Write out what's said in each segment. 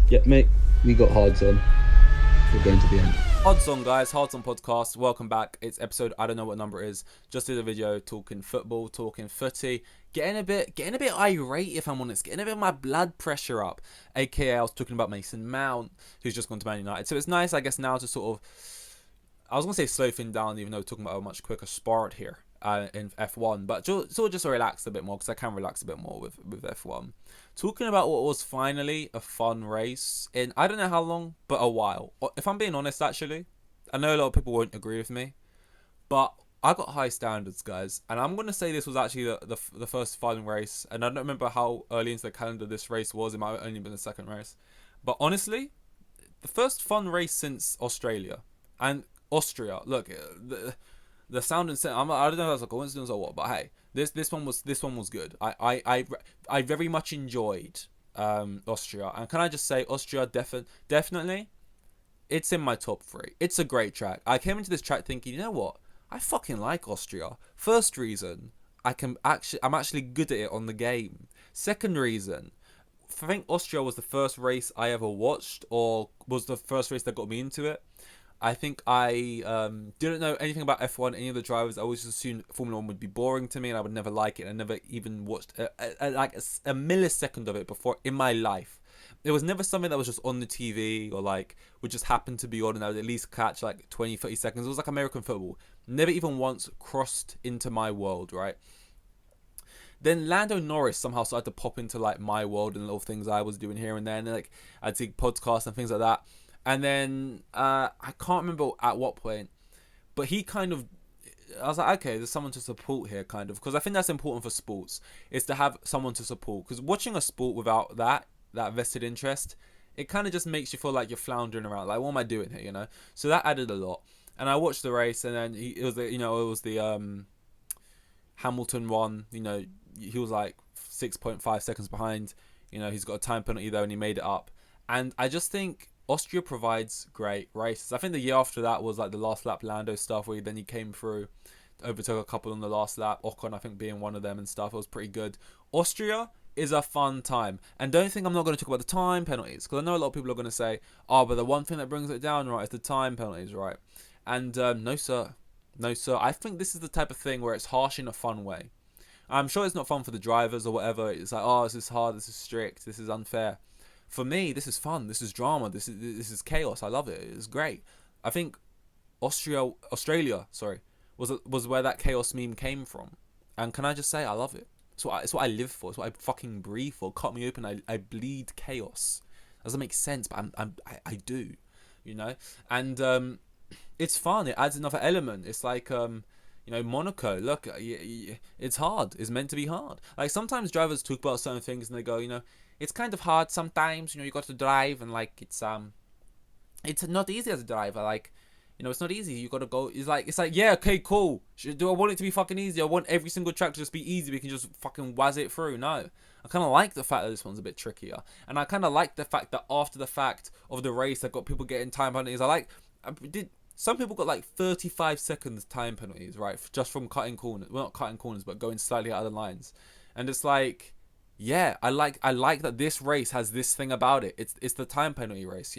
Yeah, mate, we got hards on. We're going to the end. Odds on, guys. Odds on podcast. Welcome back. It's episode. I don't know what number it is. Just did a video talking football, talking footy. Getting a bit irate, if I'm honest. Getting a bit of my blood pressure up. AKA, I was talking about Mason Mount, who's just gone to Man United. So it's nice, I guess, now to sort of. I was gonna say slow thing down, even though we're talking about a much quicker sport here in F1, but sort of just relax a bit more because I can relax a bit more with F1. Talking about what was finally a fun race in I don't know how long, but a while. If I'm being honest, actually, I know a lot of people won't agree with me, but I got high standards, guys, and I'm gonna say this was actually the first fun race, and I don't remember how early into the calendar this race was. It might have only been the second race, but honestly, the first fun race since Australia and Austria. Look, the sound and sound. I don't know if that's a coincidence or what, but hey, this one was good. I very much enjoyed Austria, and can I just say Austria definitely it's in my top three. It's a great track. I came into this track thinking, you know what, I fucking like Austria. First reason, I'm actually good at it on the game. Second reason, I think Austria was the first race I ever watched, or was the first race that got me into it. I think I didn't know anything about F1, any of the drivers. I always assumed Formula 1 would be boring to me and I would never like it. I never even watched a millisecond of it before in my life. It was never something that was just on the TV or like would just happen to be on and I would at least catch like 20, 30 seconds. It was like American football. Never even once crossed into my world, right? Then Lando Norris somehow started to pop into like my world and little things I was doing here and there. And like I'd see podcasts and things like that. And then I can't remember at what point, but he kind of, I was like, okay, there's someone to support here, kind of, because I think that's important for sports, is to have someone to support. Because watching a sport without that vested interest, it kind of just makes you feel like you're floundering around, like, what am I doing here, you know? So that added a lot. And I watched the race, and then it was the Hamilton one. You know, he was like 6.5 seconds behind. You know, he's got a time penalty though, and he made it up. And I just think Austria provides great races. I think the year after that was like the last lap Lando stuff, where then he came through, overtook a couple on the last lap. Ocon, I think, being one of them and stuff. It was pretty good. Austria is a fun time, and don't think I'm not going to talk about the time penalties, because I know a lot of people are going to say, "Oh, but the one thing that brings it down, right, is the time penalties, right?" And no, sir, no, sir. I think this is the type of thing where it's harsh in a fun way. I'm sure it's not fun for the drivers or whatever. It's like, oh, this is hard, this is strict, this is unfair. For me, this is fun. This is drama. This is chaos. I love it. It's great. I think Australia, sorry, was where that chaos meme came from. And can I just say, I love it. It's what I live for. It's what I fucking breathe for. Cut me open, I bleed chaos. Doesn't make sense, but I do, you know. And it's fun. It adds another element. It's like Monaco. Look, it's hard. It's meant to be hard. Like sometimes drivers talk about certain things and they go, it's kind of hard sometimes. You got to drive and like it's not easy as a driver. Like, it's not easy. You got to go. It's like yeah, okay, cool. Do I want it to be fucking easy? I want every single track to just be easy. We can just fucking waz it through. No. I kind of like the fact that this one's a bit trickier, and I kind of like the fact that after the fact of the race, I got people getting time penalties. Some people got like 35 seconds time penalties, right? Just from cutting corners. Well, not cutting corners, but going slightly out of the lines. And it's like, yeah, I like that this race has this thing about it. It's the time penalty race,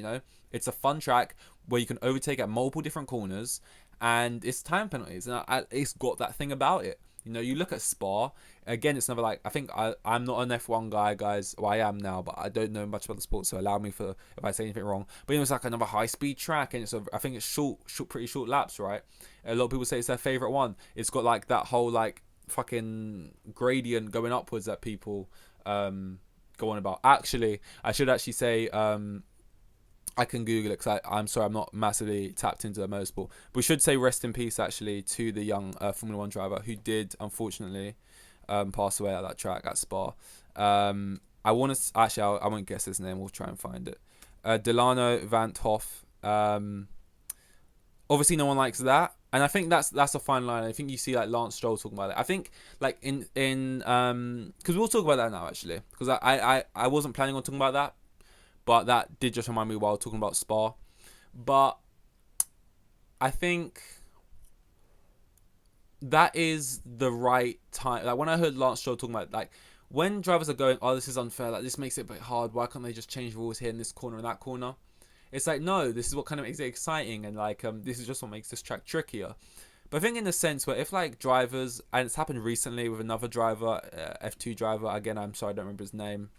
It's a fun track where you can overtake at multiple different corners, and it's time penalties, and it's got that thing about it. You look at Spa again. It's never like, I think I'm not an F1 guy, guys. Well, I am now, but I don't know much about the sport, so allow me for if I say anything wrong. But it's like another high speed track, and I think it's short, pretty short laps, right? A lot of people say it's their favorite one. It's got like that whole like fucking gradient going upwards that people go on about. Actually, I should actually say I can Google it because I'm sorry, I'm not massively tapped into the motorsport. But we should say rest in peace, actually, to the young Formula 1 driver who did, unfortunately, pass away at that track at Spa. I want to... Actually, I won't guess his name. We'll try and find it. Delano Van Hoff. Obviously, no one likes that. And I think that's a fine line. I think you see like Lance Stroll talking about it. I think like in because we'll talk about that now, actually. Because I wasn't planning on talking about that. But that did just remind me while talking about Spa. But I think that is the right time. Like when I heard Lance Stroll talking about like when drivers are going, oh, this is unfair, like this makes it a bit hard, why can't they just change rules here in this corner and that corner? It's like, no, this is what kind of makes it exciting, and like this is just what makes this track trickier. But I think in the sense where if like drivers, and it's happened recently with another driver, F2 driver, again, I'm sorry, I don't remember his name.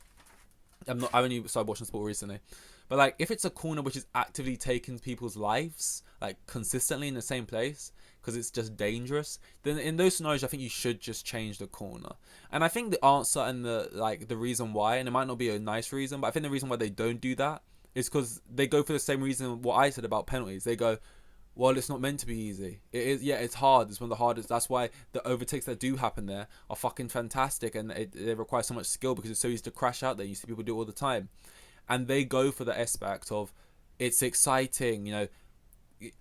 I only started watching sport recently. But like if it's a corner which is actively taking people's lives, like consistently in the same place, because it's just dangerous, then in those scenarios I think you should just change the corner. And I think the answer and the reason why, and it might not be a nice reason, but I think the reason why they don't do that is because they go for the same reason what I said about penalties. They go, well, it's not meant to be easy. It is, yeah, it's hard. It's one of the hardest. That's why the overtakes that do happen there are fucking fantastic, and they require so much skill because it's so easy to crash out there. You see people do it all the time, and they go for the aspect of it's exciting. You know,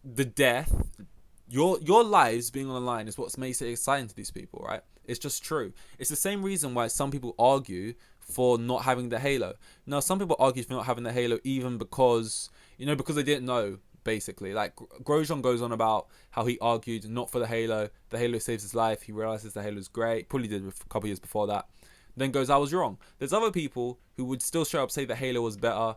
the death, your lives being on the line is what makes it exciting to these people, right? It's just true. It's the same reason why some people argue for not having the halo. Now, some people argue for not having the halo even because, because they didn't know, basically. Like, Grosjean goes on about how he argued not for the halo. The halo saves his life. He realizes the halo is great. Probably did a couple years before that. Then goes, I was wrong. There's other people who would still straight up say the halo was better,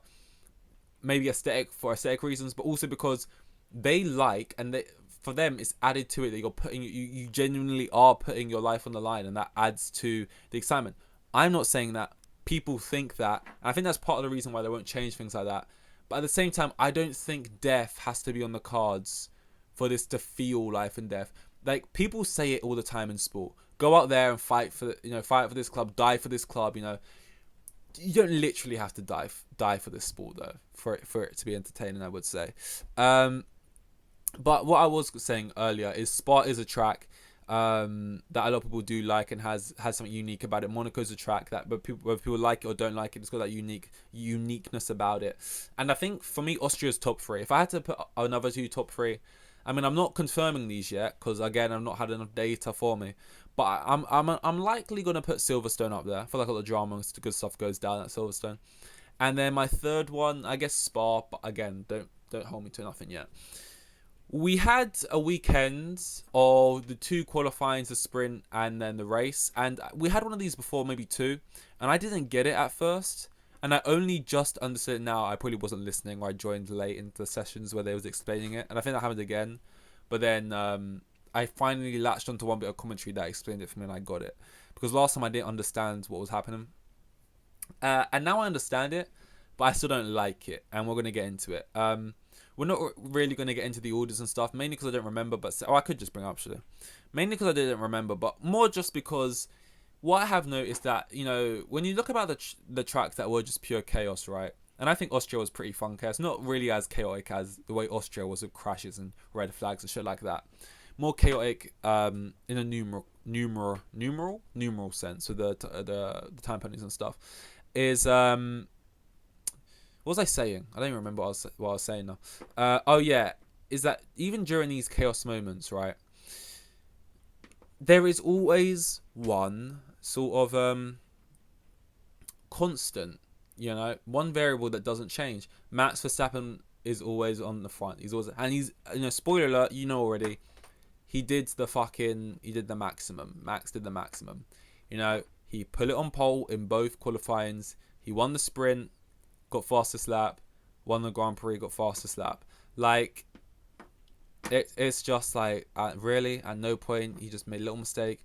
maybe for aesthetic reasons, but also because they like, and for them it's added to it that you're putting, you genuinely are putting your life on the line, and that adds to the excitement. I'm not saying that. People think that, and I think that's part of the reason why they won't change things like that. But at the same time, I don't think death has to be on the cards for this to feel life and death. Like, people say it all the time in sport. Go out there and fight for this club, die for this club. You don't literally have to die for this sport though, for it to be entertaining, I would say. But what I was saying earlier is Spa is a track that a lot of people do like and has something unique about it. Monaco's a track that whether people like it or don't like it, it's got that uniqueness about it. And I think for me, Austria's top three. If I had to put another two top three, I mean, I'm not confirming these yet because again, I've not had enough data for me. But I'm likely gonna put Silverstone up there. I feel like all the drama and the good stuff goes down at Silverstone. And then my third one, I guess Spa. But again, don't hold me to nothing yet. We had a weekend of the two qualifying, the sprint and then the race. And we had one of these before, maybe two. And I didn't get it at first. And I only just understood it now. I probably wasn't listening, or I joined late into the sessions where they was explaining it. And I think that happened again. But then I finally latched onto one bit of commentary that explained it for me, and I got it. Because last time I didn't understand what was happening. And now I understand it, but I still don't like it. And we're going to get into it. We're not really going to get into the orders and stuff, mainly because I don't remember. I could just bring it up, actually. Mainly because I didn't remember, but more just because what I have noticed that, when you look about the tracks that were just pure chaos, right? And I think Austria was pretty fun chaos. Not really as chaotic as the way Austria was with crashes and red flags and shit like that. More chaotic in a numeral sense with the time penalties and stuff. Is what was I saying? I don't even remember what I was saying now. Is that even during these chaos moments, right? There is always one sort of constant, one variable that doesn't change. Max Verstappen is always on the front. He's spoiler alert, already. He did the maximum. Max did the maximum. He put it on pole in both qualifyings. He won the sprint, got fastest lap, won the Grand Prix, got fastest lap. Like, it's just like, really, at no point, he just made a little mistake,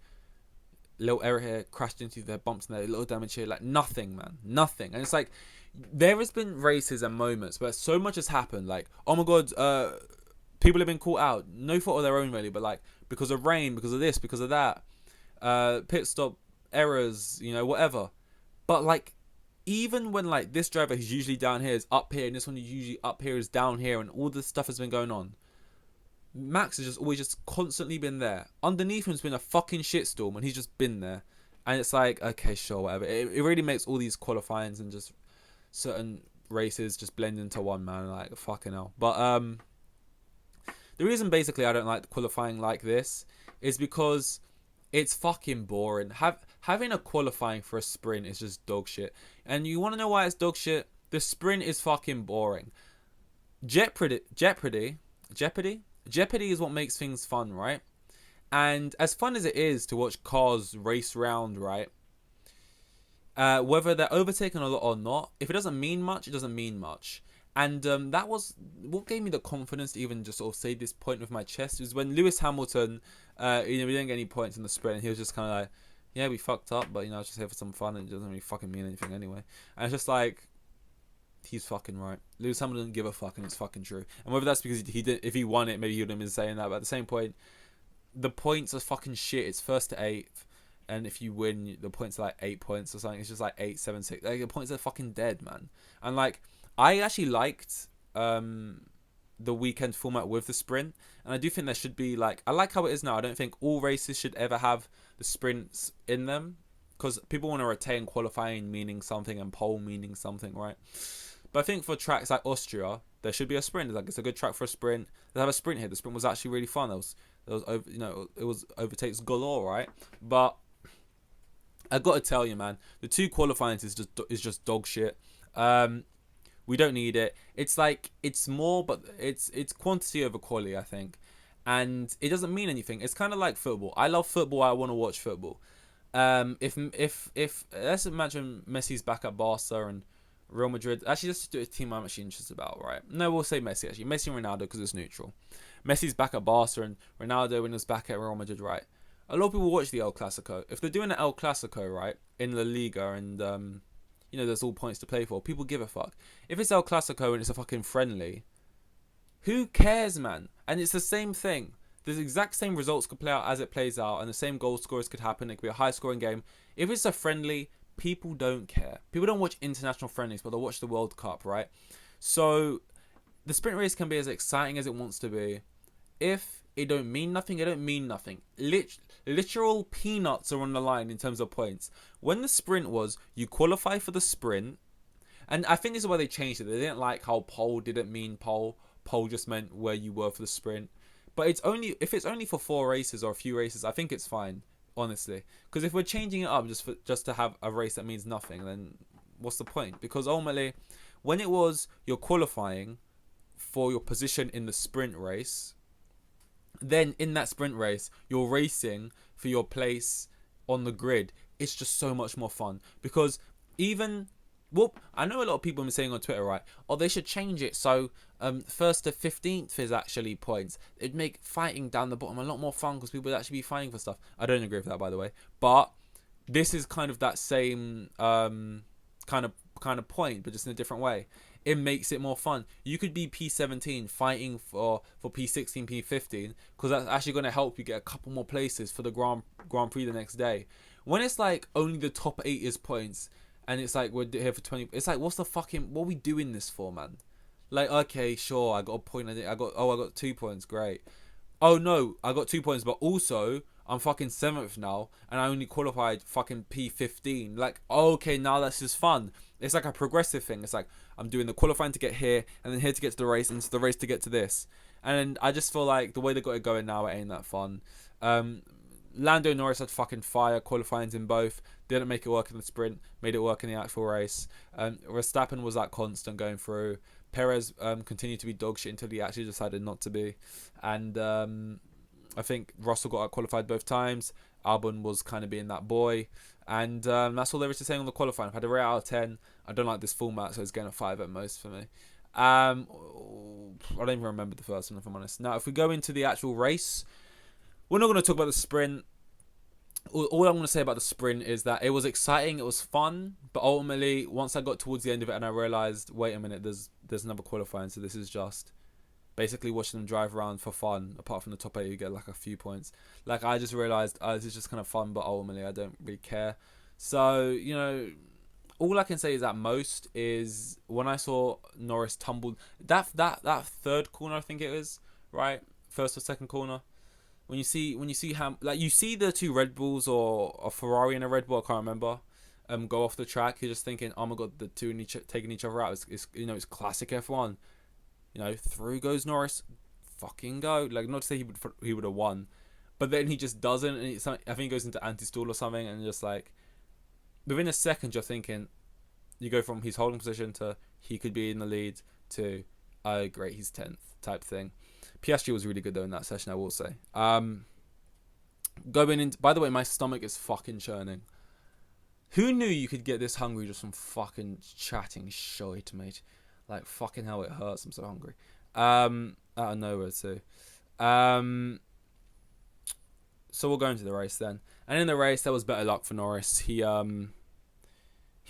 little error here, crashed into the bumps and there, little damage here, like nothing, man, nothing. And it's like, there has been races and moments where so much has happened, like, oh my god, people have been caught out, no fault of their own really, but like, because of rain, because of this, because of that, pit stop errors, whatever. But like, even when like this driver who's usually down here is up here, and this one who's usually up here is down here, and all this stuff has been going on, Max has always constantly been there. Underneath him has been a fucking shitstorm, and he's just been there. And it's like, okay, sure, whatever. It really makes all these qualifyings and just certain races just blend into one, man. Like, fucking hell. But the reason basically I don't like qualifying like this is because it's fucking boring. Having a qualifying for a sprint is just dog shit. And you want to know why it's dog shit? The sprint is fucking boring. Jeopardy is what makes things fun, right? And as fun as it is to watch cars race round, right? Whether they're overtaken a lot or not, if it doesn't mean much, it doesn't mean much. And that was what gave me the confidence to even just sort of say this point with my chest. Was when Lewis Hamilton, we didn't get any points in the sprint, and he was just kind of like, yeah, we fucked up, but I was just here for some fun, and it doesn't really fucking mean anything anyway. And it's just like, he's fucking right. Lewis Hamilton didn't give a fuck, and it's fucking true. And whether that's because he did, if he won it, maybe he would have been saying that. But at the same point, the points are fucking shit. It's first to eighth. And if you win, the points are like 8 points or something. It's just like 8, 7, 6. Like, the points are fucking dead, man. And like, I actually liked the weekend format with the sprint. And I do think there should be like, I like how it is now. I don't think all races should ever have the sprints in them. Because people want to retain qualifying meaning something and pole meaning something, right? But I think for tracks like Austria, there should be a sprint. Like, it's a good track for a sprint. They have a sprint here. The sprint was actually really fun. It was overtakes galore, right? But I gotta tell you, man, the 2 qualifying is just dog shit. We don't need it. It's like, it's more, but it's quantity over quality, I think, and it doesn't mean anything. It's kind of like football. I love football. I want to watch football. If let's imagine Messi's back at Barca and Real Madrid. Actually, let's do a team I'm actually interested about, right? No, we'll say Messi. Actually, Messi and Ronaldo because it's neutral. Messi's back at Barca and Ronaldo when he was back at Real Madrid, right? A lot of people watch the El Clasico. If they're doing the El Clasico, right, in La Liga, and there's all points to play for, people give a fuck. If it's El Clasico and it's a fucking friendly, who cares, man? And it's the same thing. The exact same results could play out as it plays out, and the same goal scorers could happen. It could be a high-scoring game. If it's a friendly, people don't care. People don't watch international friendlies, but they'll watch the World Cup, right? So the sprint race can be as exciting as it wants to be. If it don't mean nothing, it don't mean nothing. Literal peanuts are on the line in terms of points. When the sprint was, you qualify for the sprint, and I think this is why they changed it. They didn't like how pole didn't mean pole. Pole just meant where you were for the sprint. But if it's only for 4 races or a few races, I think it's fine, honestly. Because if we're changing it up just to have a race that means nothing, then what's the point? Because ultimately, when it was you're qualifying for your position in the sprint race, then in that sprint race, you're racing for your place on the grid. It's just so much more fun. Because I know a lot of people have been saying on Twitter, right, they should change it so 1st to 15th is actually points. It'd make fighting down the bottom a lot more fun because people would actually be fighting for stuff. I don't agree with that, by the way. But this is kind of that same kind of point, but just in a different way. It makes it more fun. You could be P17 fighting for P16, P15, because that's actually going to help you get a couple more places for the Grand Prix the next day. When it's like only the top 8 is points, and it's like we're here for 20. It's like, what are we doing this for, man? Like, okay, sure, I got a point. I got 2 points. Great. Oh no, I got 2 points, but also I'm fucking 7th now, and I only qualified fucking P15. Like, okay, now that's just fun. It's like a progressive thing. It's like I'm doing the qualifying to get here, and then here to get to the race, and to the race to get to this. And I just feel like the way they got it going now, it ain't that fun. Lando Norris had fucking fire qualifying in both. Didn't make it work in the sprint. Made it work in the actual race. Verstappen was that constant going through. Perez continued to be dog shit until he actually decided not to be. And I think Russell got out qualified both times. Albon was kind of being that boy. And that's all there is to say on the qualifying. I've had a rate out of 10. I don't like this format, so it's getting a 5 at most for me. I don't even remember the first one, if I'm honest. Now, if we go into the actual race, we're not going to talk about the sprint. All I'm going to say about the sprint is that it was exciting, it was fun, but ultimately, once I got towards the end of it and I realised, wait a minute, there's another qualifying, so this is just basically watching them drive around for fun. Apart from the top 8, you get like a few points. Like, I just realised, this is just kind of fun, but ultimately, I don't really care. So, all I can say is at most is when I saw Norris tumbled, that third corner, I think it is, right? First or second corner. When you see how, like, you see the 2 Red Bulls or a Ferrari and a Red Bull, I can't remember, go off the track, you're just thinking, oh my god, the 2 taking each other out. It's classic F1. Through goes Norris, fucking go. Like, not to say he would have won, but then he just doesn't, and I think he goes into anti-stall or something, and just like within a second, you're thinking, you go from he's holding position to he could be in the lead to, oh great, he's 10th type thing. Piastri was really good though in that session, I will say. Going into, by the way, my stomach is fucking churning. Who knew you could get this hungry just from fucking chatting shit, mate? Like, fucking hell, it hurts. I'm so hungry. Out of nowhere, too. So we'll go into the race then. And in the race, there was better luck for Norris. He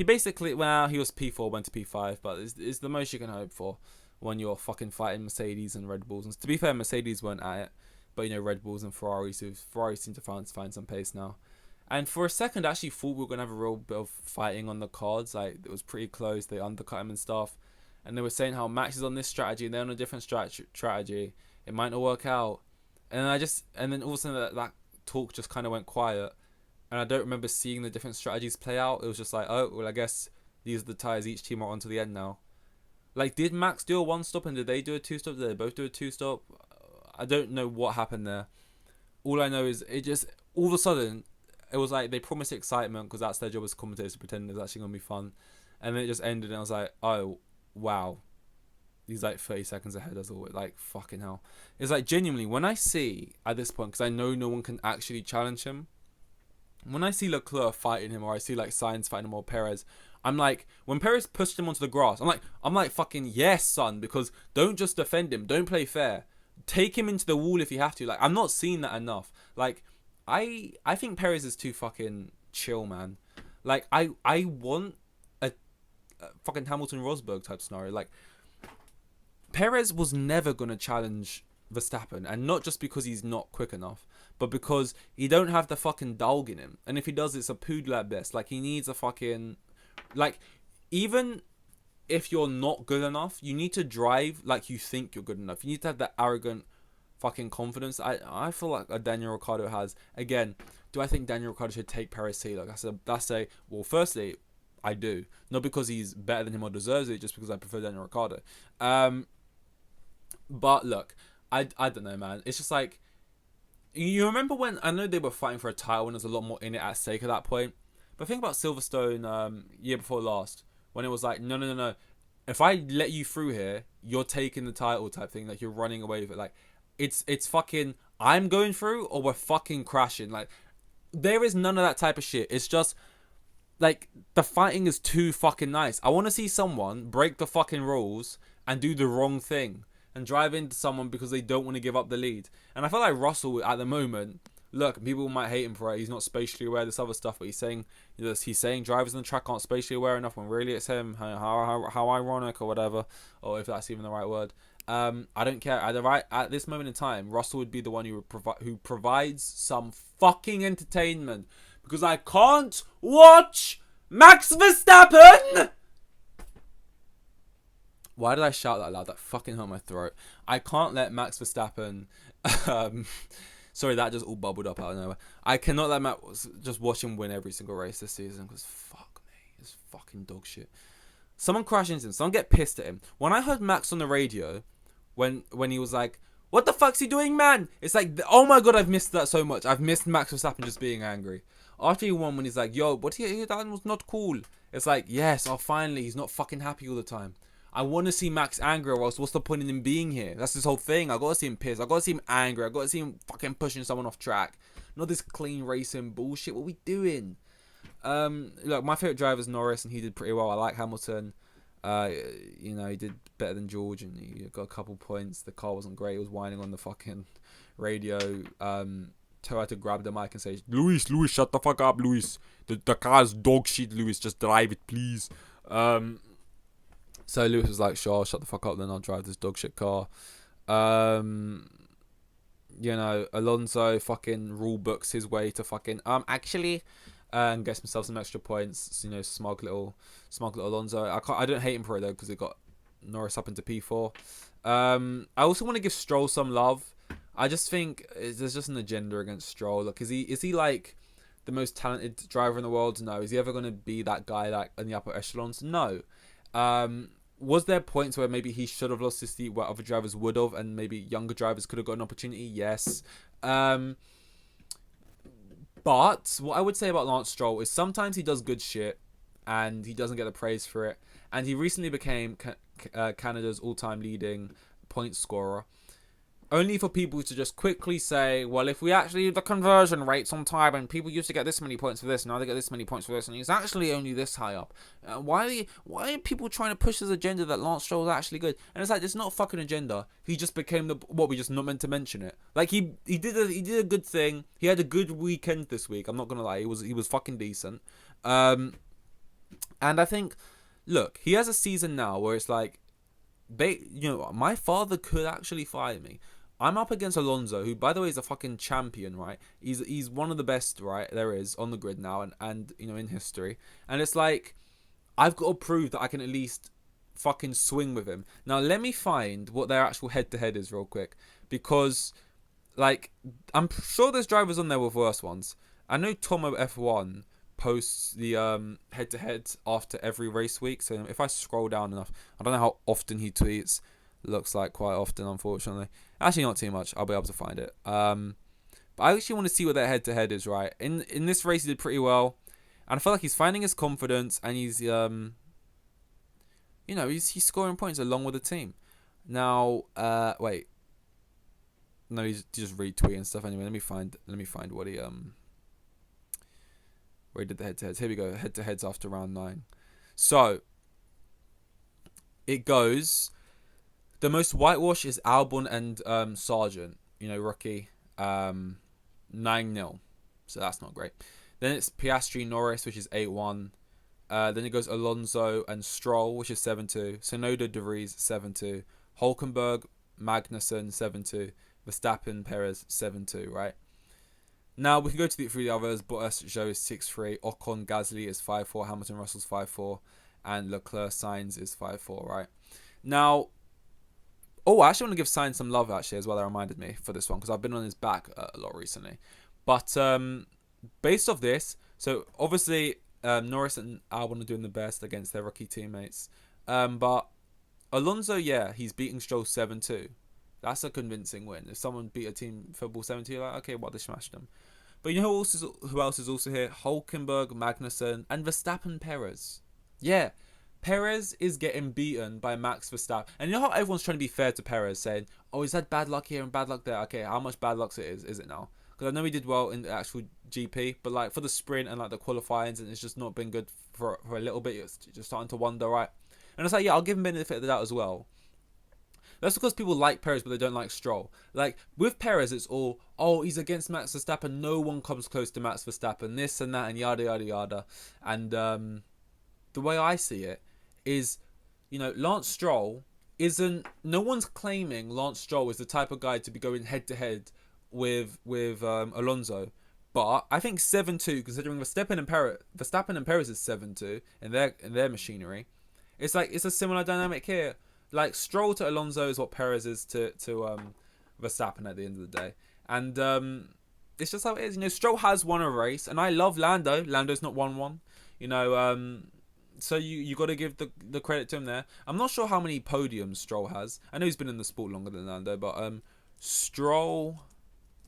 basically, well, he was P4, went to P5, but it's the most you can hope for when you're fucking fighting Mercedes and Red Bulls. And to be fair, Mercedes weren't at it, but you know, Red Bulls and Ferraris seem to find some pace now. And for a second, I actually thought we were gonna have a real bit of fighting on the cards. Like, it was pretty close. They undercut him and stuff, and they were saying how Max is on this strategy and they're on a different strategy. It might not work out. And then all of a sudden that talk just kind of went quiet. And I don't remember seeing the different strategies play out. It was just like, oh, well, I guess these are the tyres each team are on to the end now. Like, did Max do a one-stop and did they do a two-stop? Did they both do a two-stop? I don't know what happened there. All I know is it just, all of a sudden, it was like they promised excitement because that's their job as commentators, to pretend it's actually going to be fun. And then it just ended and I was like, oh, wow. He's like 30 seconds ahead as always. Like, fucking hell. It's like, genuinely, when I see, at this point, because I know no one can actually challenge him, when I see Leclerc fighting him, or I see like Sainz fighting him, or Perez, I'm like, when Perez pushed him onto the grass, I'm like, fucking yes, son, because don't just defend him, don't play fair, take him into the wall if you have to. Like, I'm not seeing that enough. Like, I think Perez is too fucking chill, man. Like, I want a fucking Hamilton Rosberg type scenario. Like, Perez was never gonna challenge Verstappen, and not just because he's not quick enough, but because he don't have the fucking dog in him. And if he does, it's a poodle at best. Like, he needs a fucking, like, even if you're not good enough, you need to drive like you think you're good enough. You need to have that arrogant fucking confidence. I feel like a Daniel Ricciardo has. Again, do I think Daniel Ricciardo should take Perez seat? Like, well, firstly, I do. Not because he's better than him or deserves it, just because I prefer Daniel Ricciardo. But look, I don't know, man. It's just like, you remember when, I know they were fighting for a title and there's a lot more in it at stake at that point. But think about Silverstone year before last, when it was like, no. If I let you through here, you're taking the title type thing. Like, you're running away with it. Like, it's fucking, I'm going through or we're fucking crashing. Like, there is none of that type of shit. It's just, like, the fighting is too fucking nice. I want to see someone break the fucking rules and do the wrong thing and drive into someone because they don't want to give up the lead. And I feel like Russell at the moment, look, people might hate him for it. He's not spatially aware of this other stuff, but he's saying drivers on the track aren't spatially aware enough when really it's him. How ironic, or whatever, or if that's even the right word. I don't care. At this moment in time, Russell would be the one who provides some fucking entertainment, because I can't watch Max Verstappen. Why did I shout that loud? That fucking hurt my throat. I can't let Max Verstappen... sorry, that just all bubbled up out of nowhere. I cannot let Max just watch him win every single race this season, because fuck me, it's fucking dog shit. Someone crash into him. Someone get pissed at him. When I heard Max on the radio, when he was like, what the fuck's he doing, man? It's like, oh my god, I've missed that so much. I've missed Max Verstappen just being angry. After he won, when he's like, yo, what he done was not cool. It's like, yes, oh, finally, he's not fucking happy all the time. I want to see Max angry, or else what's the point in him being here? That's his whole thing. I got to see him pissed. I got to see him angry. I got to see him fucking pushing someone off track. Not this clean racing bullshit. What are we doing? Look, my favourite driver is Norris, and he did pretty well. I like Hamilton. He did better than George, and he got a couple points. The car wasn't great. He was whining on the fucking radio. Tried to grab the mic and say, Lewis, shut the fuck up, Lewis. The car's dog shit, Lewis. Just drive it, please. So Lewis was like, sure, shut the fuck up, then I'll drive this dog shit car. Alonso fucking rule books his way to fucking and gets himself some extra points. Smug little Alonso. I don't hate him for it though, because it got Norris up into P4. I also want to give Stroll some love. I just think there's just an agenda against Stroll. Look, is he like the most talented driver in the world? No. Is he ever going to be that guy like in the upper echelons? No. Was there points where maybe he should have lost his seat where other drivers would have, and maybe younger drivers could have got an opportunity? Yes. But what I would say about Lance Stroll is sometimes he does good shit and he doesn't get the praise for it. And he recently became Canada's all-time leading point scorer. only for people to just quickly say, well, if we actually do the conversion rates on time and people used to get this many points for this, now they get this many points for this, and he's actually only this high up. Why are people trying to push this agenda that Lance Stroll is actually good? And it's like, it's not a fucking agenda. He just became we just not meant to mention it. Like he did a good thing. He had a good weekend this week. I'm not gonna lie, he was fucking decent. And I think, look, he has a season now where it's like, my father could actually fire me. I'm up against Alonso, who, by the way, is a fucking champion, right? He's one of the best, right, there is on the grid now, and in history. And it's like, I've got to prove that I can at least fucking swing with him. Now, let me find what their actual head-to-head is real quick, because, like, I'm sure there's drivers on there with worse ones. I know Tomo F1 posts the head-to-head after every race week, so if I scroll down enough, I don't know how often he tweets. Looks like quite often, unfortunately. Actually, not too much. I'll be able to find it. But I actually want to see what their head-to-head is, right? In this race, he did pretty well. And I feel like he's finding his confidence, and he's, he's scoring points along with the team. Now, wait. No, he's just retweeting stuff anyway. Let me find what he, where he did the head-to-heads. Here we go. Head-to-heads after round 9. So, it goes... The most whitewash is Albon and Sargent, rookie, 9-0. So that's not great. Then it's Piastri Norris, which is 8-1. Then it goes Alonso and Stroll, which is 7-2. Sonoda De Vries, 7-2. Hulkenberg, Magnussen, 7-2. Verstappen, Perez, 7-2, right? Now we can go through the others. Bottas, Zhou is 6-3. Ocon, Gasly is 5-4. Hamilton, Russell's 5-4. And Leclerc, Sainz is 5-4, right? Now... Oh, I actually want to give Sainz some love, actually, as well. That reminded me for this one, because I've been on his back a lot recently. But based off this, so obviously Norris and Albon are doing the best against their rookie teammates. But Alonso, yeah, he's beating Stroll 7-2. That's a convincing win. If someone beat a team football 7-2, you're like, okay, they smashed them. But you know who else is also here? Hulkenberg, Magnussen, and Verstappen Perez. Yeah. Perez is getting beaten by Max Verstappen. And you know how everyone's trying to be fair to Perez, saying, oh, he's had bad luck here and bad luck there. Okay, how much bad luck is it now? Because I know he did well in the actual GP, but like for the sprint and like the qualifying, and it's just not been good for a little bit. It's just starting to wonder, right? And it's like, yeah, I'll give him benefit of the doubt as well. That's because people like Perez, but they don't like Stroll. Like, with Perez, it's all, oh, he's against Max Verstappen. No one comes close to Max Verstappen. This and that and yada, yada, yada. And the way I see it is, Lance Stroll isn't... No one's claiming Lance Stroll is the type of guy to be going head-to-head with Alonso. But I think 7-2, considering Verstappen and Perez is 7-2 in their machinery, it's like it's a similar dynamic here. Like, Stroll to Alonso is what Perez is to Verstappen at the end of the day. And it's just how it is. Stroll has won a race, and I love Lando. Lando's not won one. So you got to give the credit to him there. I'm not sure how many podiums Stroll has. I know he's been in the sport longer than Lando, but Stroll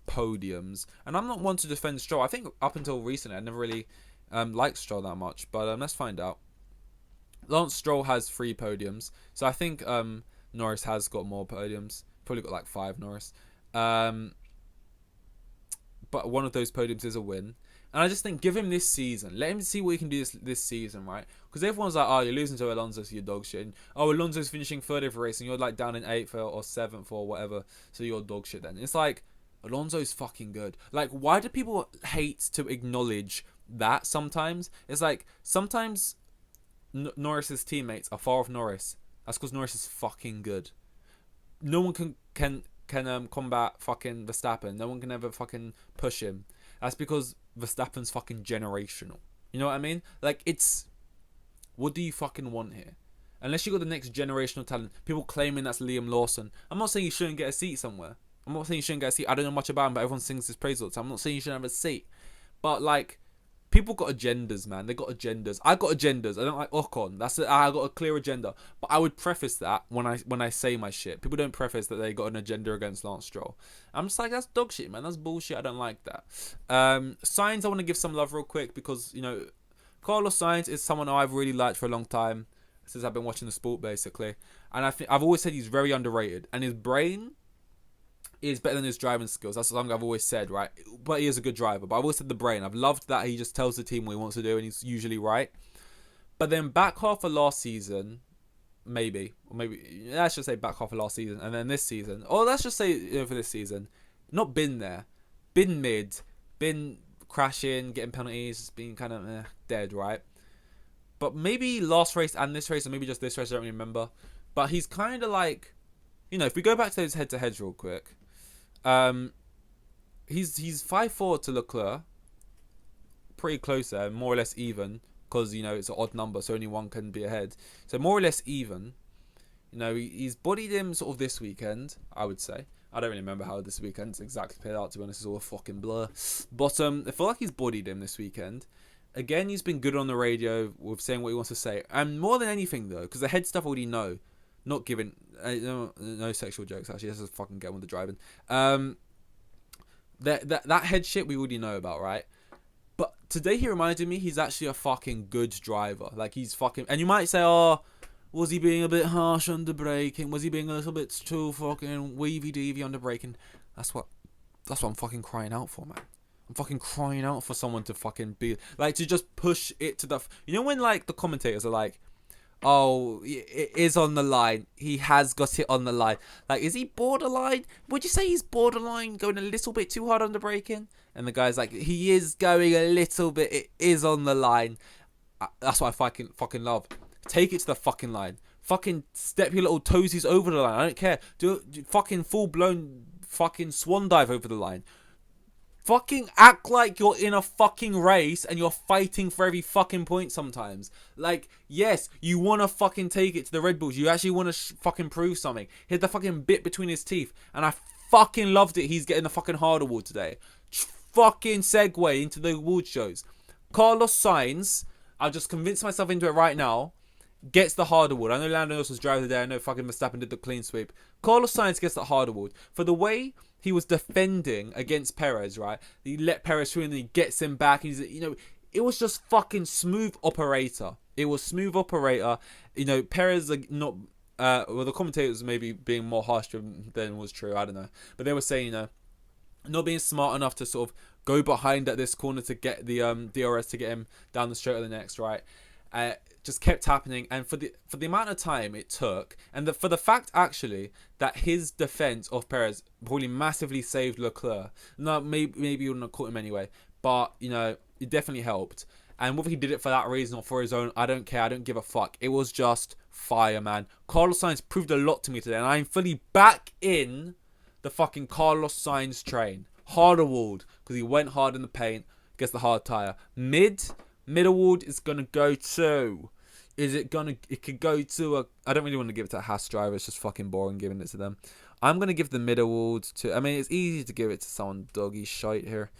podiums. And I'm not one to defend Stroll. I think up until recently I never really liked Stroll that much, but let's find out. Lance Stroll has 3 podiums, so I think Norris has got more podiums. Probably got like 5, Norris. But one of those podiums is a win. And I just think, give him this season. Let him see what he can do this season, right? Because everyone's like, oh, you're losing to Alonso, so you're dog shit. And, oh, Alonso's finishing 3rd every race, and you're like down in 8th or 7th or whatever, so you're dog shit then. It's like, Alonso's fucking good. Like, why do people hate to acknowledge that sometimes? It's like, sometimes Norris's teammates are far off Norris. That's because Norris is fucking good. No one can combat fucking Verstappen. No one can ever fucking push him. That's because Verstappen's fucking generational. You know what I mean? Like, it's... What do you fucking want here? Unless you got the next generational talent, people claiming that's Liam Lawson. I'm not saying you shouldn't get a seat somewhere. I'm not saying you shouldn't get a seat. I don't know much about him, but everyone sings his praise all the time. I'm not saying you shouldn't have a seat. But, like, people got agendas, man. They got agendas. I got agendas. I don't like Ocon. That's it. I got a clear agenda. But I would preface that when I say my shit. People don't preface that they got an agenda against Lance Stroll. I'm just like, that's dog shit, man. That's bullshit. I don't like that. Sainz, I want to give some love real quick because, Carlos Sainz is someone I've really liked for a long time since I've been watching the sport, basically. And I think I've always said he's very underrated. And his brain is better than his driving skills. That's something I've always said, right? But he is a good driver. But I've always said the brain. I've loved that he just tells the team what he wants to do, and he's usually right. But then back half of last season, maybe, or maybe let's just say back half of last season, and then this season, or let's just say for this season, not been there, been mid, been crashing, getting penalties, being kind of dead, right? But maybe last race and this race, or maybe just this race, I don't really remember. But he's kind of like, if we go back to those head-to-heads real quick, he's 5'4" to Leclerc, pretty close there, more or less even, because it's an odd number, so only one can be ahead. So more or less even. He's bodied him sort of this weekend, I would say. I don't really remember how this weekend's exactly played out, to be honest. It's all a fucking blur. But I feel like he's bodied him this weekend. Again, he's been good on the radio with saying what he wants to say. And more than anything, though, because the head stuff I already know, not giving... no sexual jokes, actually. Let's just fucking get on with the driving. That head shit we already know about, right? But today he reminded me he's actually a fucking good driver. Like, he's fucking... And you might say, oh... Was he being a bit harsh under braking? Was he being a little bit too fucking weavy-deavy under braking? That's what I'm fucking crying out for, man. I'm fucking crying out for someone to fucking be... Like, to just push it to the... when, like, the commentators are like, oh, it is on the line. He has got it on the line. Like, is he borderline? Would you say he's borderline going a little bit too hard under braking? And the guy's like, he is going a little bit. It is on the line. That's what I fucking love. Take it to the fucking line. Fucking step your little toesies over the line. I don't care. Do fucking full-blown fucking swan dive over the line. Fucking act like you're in a fucking race and you're fighting for every fucking point sometimes. Like, yes, you want to fucking take it to the Red Bulls. You actually want to fucking prove something. He had the fucking bit between his teeth. And I fucking loved it. He's getting the fucking hard award today. Fucking segue into the award shows. Carlos Sainz, I'll just convince myself into it right now, gets the hard award. I know Lando Norris was driver there. I know fucking Verstappen did the clean sweep. Carlos Sainz gets the hard award for the way he was defending against Perez, right? He let Perez through and then he gets him back. He's, it was just fucking smooth operator. It was smooth operator. Perez, not, well, the commentators maybe being more harsh than was true. I don't know. But they were saying, not being smart enough to sort of go behind at this corner to get the DRS to get him down the straight of the next, right? Just kept happening, and for the amount of time it took, and for the fact actually that his defense of Perez probably massively saved Leclerc. No, maybe you wouldn't have caught him anyway, but it definitely helped. And whether he did it for that reason or for his own, I don't care. I don't give a fuck. It was just fire, man. Carlos Sainz proved a lot to me today, and I'm fully back in the fucking Carlos Sainz train. Hard award because he went hard in the paint, gets the hard tire. Mid award is gonna go to. It could go to I don't really want to give it to a Haas driver. It's just fucking boring giving it to them. I'm going to give the mid award to... I mean, it's easy to give it to someone doggy shite here.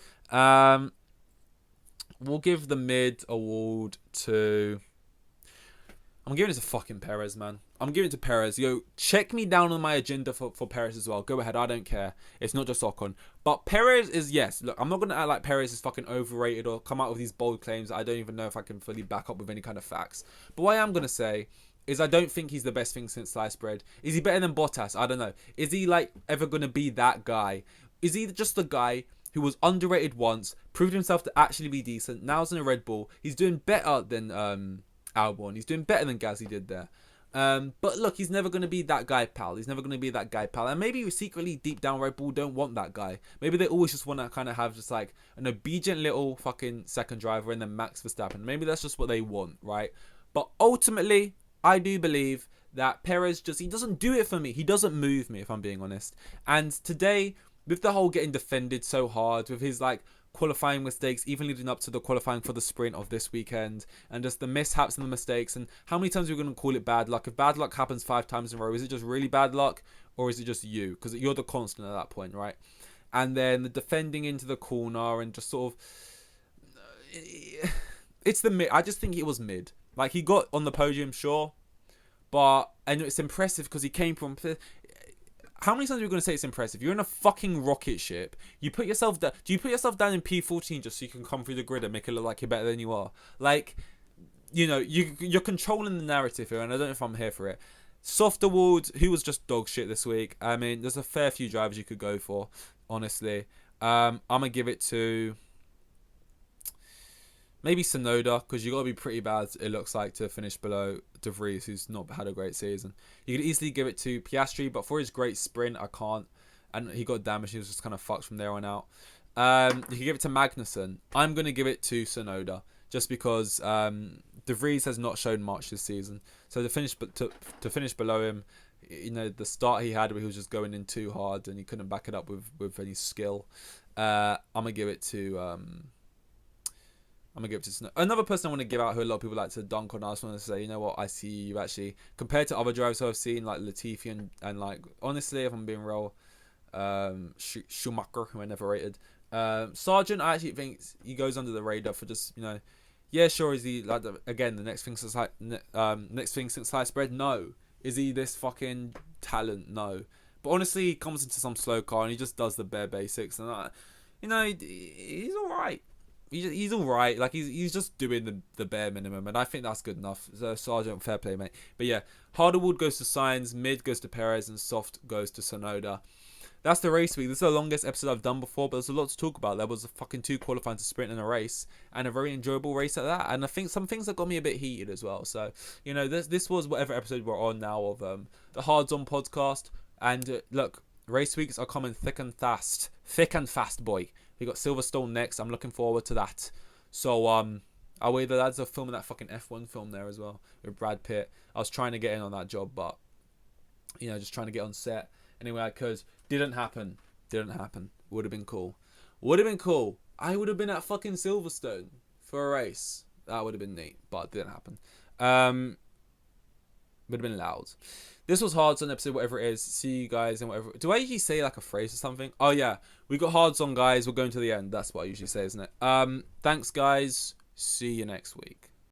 We'll give the mid award to... I'm giving it to fucking Perez, man. I'm giving it to Perez. Yo, check me down on my agenda for Perez as well. Go ahead. I don't care. It's not just Ocon. But Perez is, yes. Look, I'm not going to act like Perez is fucking overrated or come out with these bold claims that I don't even know if I can fully back up with any kind of facts. But what I am going to say is I don't think he's the best thing since sliced bread. Is he better than Bottas? I don't know. Is he, like, ever going to be that guy? Is he just the guy who was underrated once, proved himself to actually be decent, now he's in a Red Bull. He's doing better than Albon. He's doing better than Gasly did there. But look, he's never going to be that guy, pal. He's never going to be that guy, pal. And maybe secretly, deep down, Red Bull don't want that guy. Maybe they always just want to kind of have just like an obedient little fucking second driver and then Max Verstappen. Maybe that's just what they want, right? But ultimately, I do believe that Perez he doesn't do it for me. He doesn't move me, if I'm being honest. And today, with the whole getting defended so hard, with his like qualifying mistakes, even leading up to the qualifying for the sprint of this weekend, and just the mishaps and the mistakes, and how many times are we going to call it bad luck? If bad luck happens 5 times in a row, is it just really bad luck, or is it just you? Because you're the constant at that point, right? And then the defending into the corner and just sort of... It's the mid. I just think it was mid. Like, he got on the podium, sure, but... And it's impressive because he came from... How many times are we going to say it's impressive? You're in a fucking rocket ship. You put yourself down. Do you put yourself down in P14 just so you can come through the grid and make it look like you're better than you are? Like, you're controlling the narrative here, and I don't know if I'm here for it. Soft award, who was just dog shit this week. I mean, there's a fair few drivers you could go for, honestly. I'm going to give it to maybe Sonoda, because you got to be pretty bad, it looks like, to finish below De Vries, who's not had a great season. You could easily give it to Piastri, but for his great sprint, I can't. And he got damaged. He was just kind of fucked from there on out. You could give it to Magnussen. I'm going to give it to Sonoda, just because De Vries has not shown much this season. So to finish below him, you know, the start he had where he was just going in too hard and he couldn't back it up with any skill. I'm going to give it to... I'm going to give it to Snow. Another person I want to give out who a lot of people like to dunk on. I just want to say, you know what? I see you actually, compared to other drivers who I've seen, like Latifi and like, honestly, if I'm being real, Schumacher, who I never rated. Sargent, I actually think he goes under the radar for just, you know, yeah, sure, is he, like, again, the next thing since sliced bread? No. Is he this fucking talent? No. But honestly, he comes into some slow car and he just does the bare basics. And, you know, he's all right. He's all right. Like, he's just doing the bare minimum, and I think that's good enough. So, Sargent, fair play, mate. But yeah, hard award goes to Sainz, mid goes to Perez, and soft goes to Sonoda. That's the race week. This is the longest episode I've done before, but there's a lot to talk about. There was a fucking 2 qualifying to sprint in a race, and a very enjoyable race at that. And I think some things that got me a bit heated as well. So, you know, this was whatever episode we're on now of the Hards On podcast. And look, race weeks are coming thick and fast. Thick and fast, boy. We got Silverstone next. I'm looking forward to that. So, I'll wait. The lads are filming that fucking F1 film there as well with Brad Pitt. I was trying to get in on that job, but, you know, just trying to get on set. Anyway, I could. Didn't happen. Would have been cool. I would have been at fucking Silverstone for a race. That would have been neat, but it didn't happen. Would have been loud. This was Hards On episode, whatever it is. See you guys and whatever. Do I usually say like a phrase or something? Oh yeah, we got Hards On, guys. We're going to the end. That's what I usually say, isn't it? Thanks, guys. See you next week.